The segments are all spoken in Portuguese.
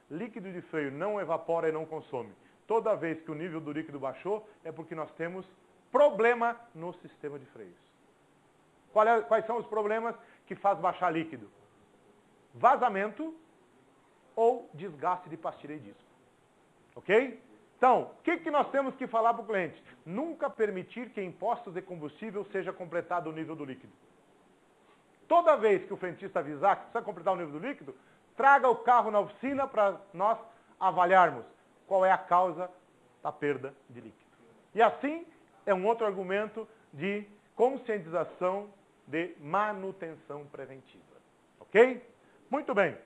líquido de freio não evapora e não consome, toda vez que o nível do líquido baixou, é porque nós temos problema no sistema de freios. Quais são os problemas que faz baixar líquido? Vazamento ou desgaste de pastilha e disco. Ok? Então, o que nós temos que falar para o cliente? Nunca permitir que em postos de combustível seja completado o nível do líquido. Toda vez que o frentista avisar que precisa completar o nível do líquido, traga o carro na oficina para nós avaliarmos qual é a causa da perda de líquido. E assim, é um outro argumento de conscientização de manutenção preventiva. Ok? Muito bem.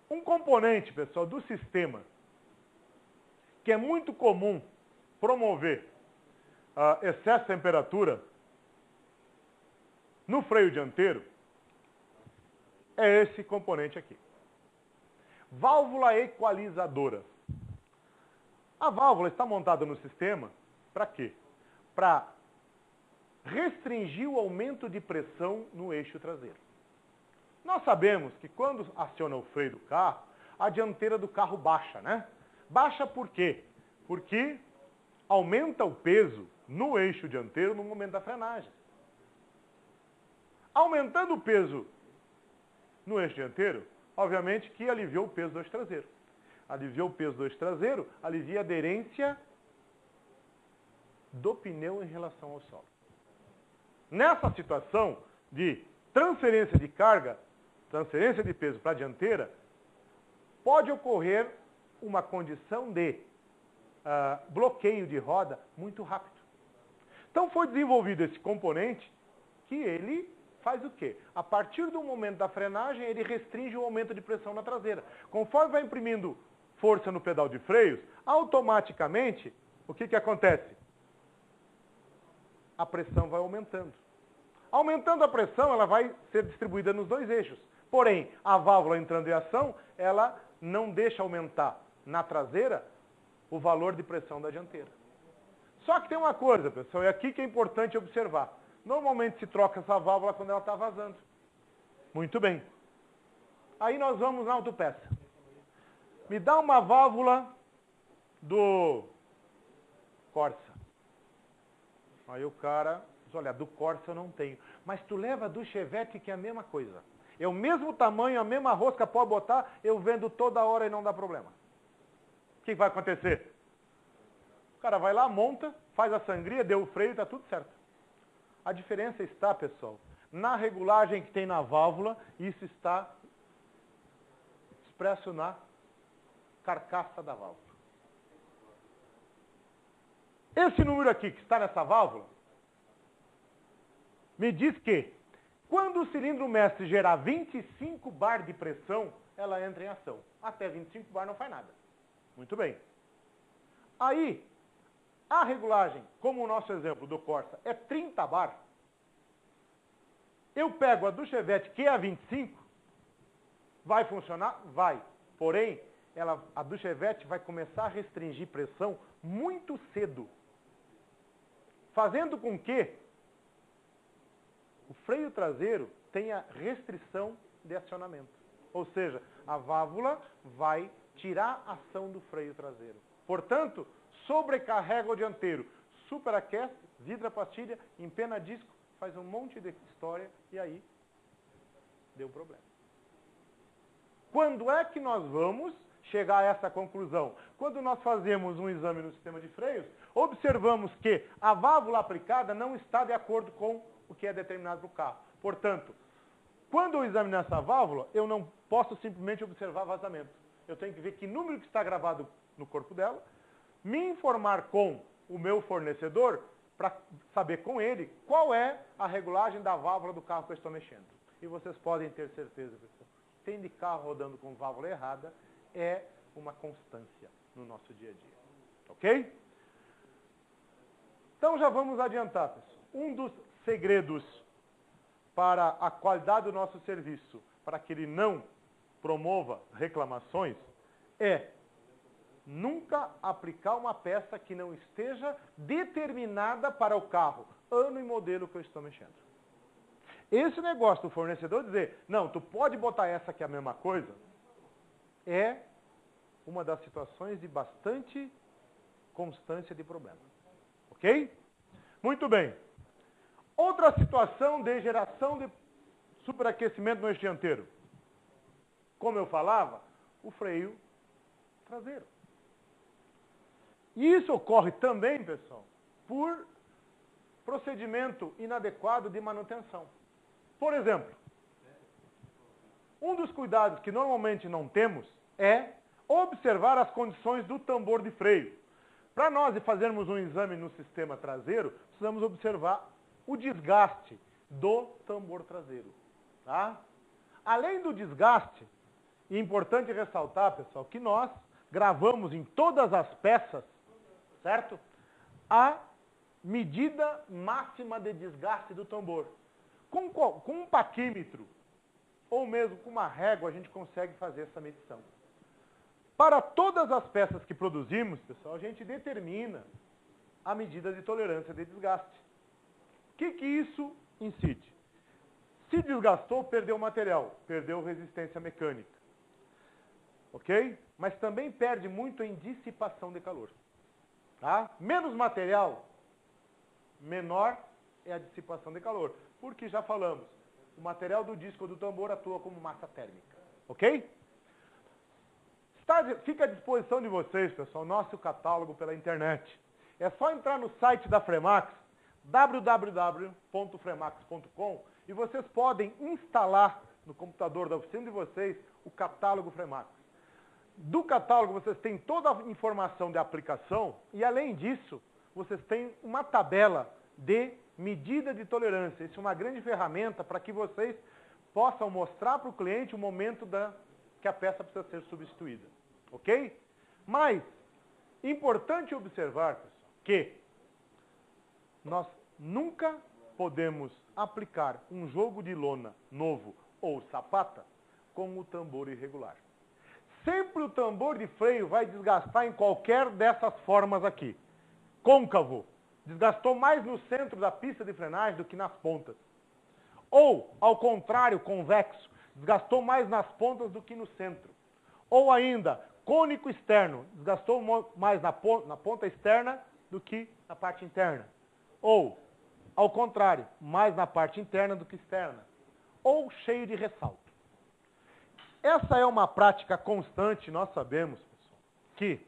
Um componente, pessoal, do sistema que é muito comum promover excesso de temperatura no freio dianteiro é esse componente aqui. Válvula equalizadora. A válvula está montada no sistema para quê? Para restringir o aumento de pressão no eixo traseiro. Nós sabemos que quando aciona o freio do carro, a dianteira do carro baixa, né? Baixa por quê? Porque aumenta o peso no eixo dianteiro no momento da frenagem. Aumentando o peso no eixo dianteiro, obviamente que aliviou o peso do eixo traseiro. Aliviou o peso do eixo traseiro, alivia a aderência do pneu em relação ao solo. Nessa situação de transferência de carga, transferência de peso para a dianteira, pode ocorrer uma condição de bloqueio de roda muito rápido. Então foi desenvolvido esse componente que ele faz o quê? A partir do momento da frenagem, ele restringe o aumento de pressão na traseira. Conforme vai imprimindo força no pedal de freios, automaticamente, o que acontece? A pressão vai aumentando. Aumentando a pressão, ela vai ser distribuída nos dois eixos. Porém, a válvula entrando em ação, ela não deixa aumentar na traseira o valor de pressão da dianteira. Só que tem uma coisa, pessoal, é aqui que é importante observar. Normalmente se troca essa válvula quando ela está vazando. Muito bem. Aí nós vamos na autopeça. Me dá uma válvula do Corsa. Aí o cara diz, olha, do Corsa eu não tenho. Mas tu leva do Chevette que é a mesma coisa. É o mesmo tamanho, a mesma rosca, pode botar, eu vendo toda hora e não dá problema. O que vai acontecer? O cara vai lá, monta, faz a sangria, deu o freio e está tudo certo. A diferença está, pessoal, na regulagem que tem na válvula, isso está expresso na carcaça da válvula. Esse número aqui que está nessa válvula, me diz que, quando o cilindro mestre gerar 25 bar de pressão, ela entra em ação. Até 25 bar não faz nada. Muito bem. Aí, a regulagem, como o nosso exemplo do Corsa, é 30 bar. Eu pego a do Chevette, que é a 25, vai funcionar? Vai. Porém, a do Chevette vai começar a restringir pressão muito cedo, fazendo com que o freio traseiro tenha restrição de acionamento. Ou seja, a válvula vai tirar a ação do freio traseiro. Portanto, sobrecarrega o dianteiro, superaquece, vidra a pastilha, empena disco, faz um monte de história e aí deu problema. Quando é que nós vamos chegar a essa conclusão? Quando nós fazemos um exame no sistema de freios, observamos que a válvula aplicada não está de acordo com o que é determinado para o carro. Portanto, quando eu examinar essa válvula, eu não posso simplesmente observar vazamento. Eu tenho que ver que número que está gravado no corpo dela, me informar com o meu fornecedor para saber com ele qual é a regulagem da válvula do carro que eu estou mexendo. E vocês podem ter certeza, pessoal, tem de carro rodando com válvula errada é uma constância no nosso dia a dia. Ok? Então já vamos adiantar, pessoal. Um dos segredos para a qualidade do nosso serviço, para que ele não promova reclamações, é nunca aplicar uma peça que não esteja determinada para o carro, ano e modelo que eu estou mexendo. Esse negócio do fornecedor dizer, não, tu pode botar essa que é a mesma coisa, é uma das situações de bastante constância de problema. Ok? Muito bem. Outra situação de geração de superaquecimento no eixo dianteiro. Como eu falava, o freio traseiro. E isso ocorre também, pessoal, por procedimento inadequado de manutenção. Por exemplo, um dos cuidados que normalmente não temos é observar as condições do tambor de freio. Para nós fazermos um exame no sistema traseiro, precisamos observar o desgaste do tambor traseiro. Tá? Além do desgaste, é importante ressaltar, pessoal, que nós gravamos em todas as peças, certo? A medida máxima de desgaste do tambor. Com um paquímetro, ou mesmo com uma régua, a gente consegue fazer essa medição. Para todas as peças que produzimos, pessoal, a gente determina a medida de tolerância de desgaste. O que isso incide? Se desgastou, perdeu material, perdeu resistência mecânica. Ok? Mas também perde muito em dissipação de calor. Tá? Menos material, menor é a dissipação de calor. Porque já falamos, o material do disco ou do tambor atua como massa térmica. Ok? Fica à disposição de vocês, pessoal, o nosso catálogo pela internet. É só entrar no site da Fremax, www.fremax.com, e vocês podem instalar no computador da oficina de vocês o catálogo Fremax. Do catálogo vocês têm toda a informação de aplicação e, além disso, vocês têm uma tabela de medida de tolerância. Isso é uma grande ferramenta para que vocês possam mostrar para o cliente o momento que a peça precisa ser substituída. Ok? Mas, importante observar, pessoal, que nós nunca podemos aplicar um jogo de lona novo ou sapata com o tambor irregular. Sempre o tambor de freio vai desgastar em qualquer dessas formas aqui. Côncavo, desgastou mais no centro da pista de frenagem do que nas pontas. Ou, ao contrário, convexo, desgastou mais nas pontas do que no centro. Ou ainda, cônico externo, desgastou mais na ponta externa do que na parte interna. Ou, ao contrário, mais na parte interna do que externa. Ou cheio de ressalto. Essa é uma prática constante, nós sabemos, pessoal, que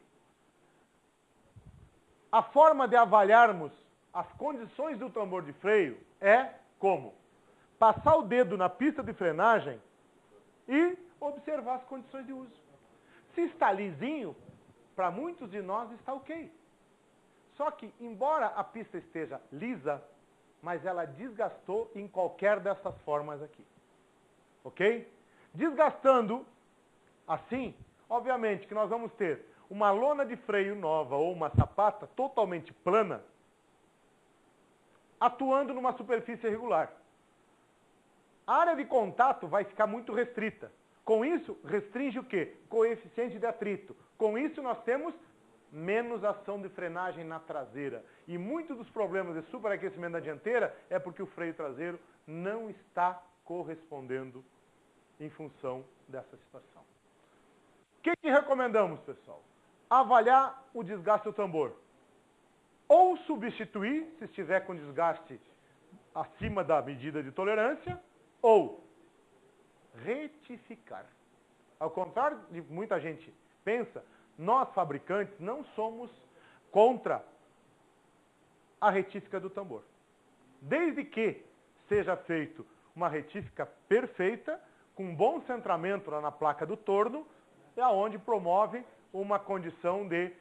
a forma de avaliarmos as condições do tambor de freio é como? Passar o dedo na pista de frenagem e observar as condições de uso. Se está lisinho, para muitos de nós está ok. Só que, embora a pista esteja lisa, mas ela desgastou em qualquer dessas formas aqui. Ok? Desgastando assim, obviamente que nós vamos ter uma lona de freio nova ou uma sapata totalmente plana, atuando numa superfície irregular. A área de contato vai ficar muito restrita. Com isso, restringe o quê? Coeficiente de atrito. Com isso, nós temos menos ação de frenagem na traseira. E muitos dos problemas de superaquecimento da dianteira é porque o freio traseiro não está correspondendo em função dessa situação. O que recomendamos, pessoal? Avaliar o desgaste do tambor. Ou substituir, se estiver com desgaste acima da medida de tolerância, ou retificar. Ao contrário de muita gente pensa, nós fabricantes não somos contra a retífica do tambor. Desde que seja feito uma retífica perfeita, com um bom centramento lá na placa do torno, é onde promove uma condição de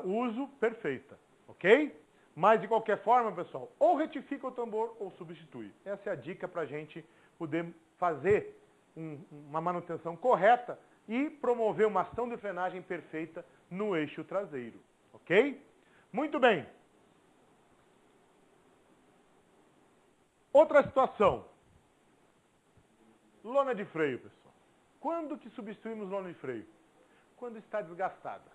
uso perfeita. Ok? Mas, de qualquer forma, pessoal, ou retifica o tambor ou substitui. Essa é a dica para a gente poder fazer uma manutenção correta e promover uma ação de frenagem perfeita no eixo traseiro. Ok? Muito bem. Outra situação. Lona de freio, pessoal. Quando que substituímos lona de freio? Quando está desgastada.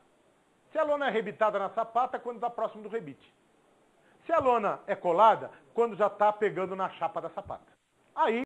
Se a lona é rebitada na sapata, quando está próximo do rebite. Se a lona é colada, quando já está pegando na chapa da sapata. Aí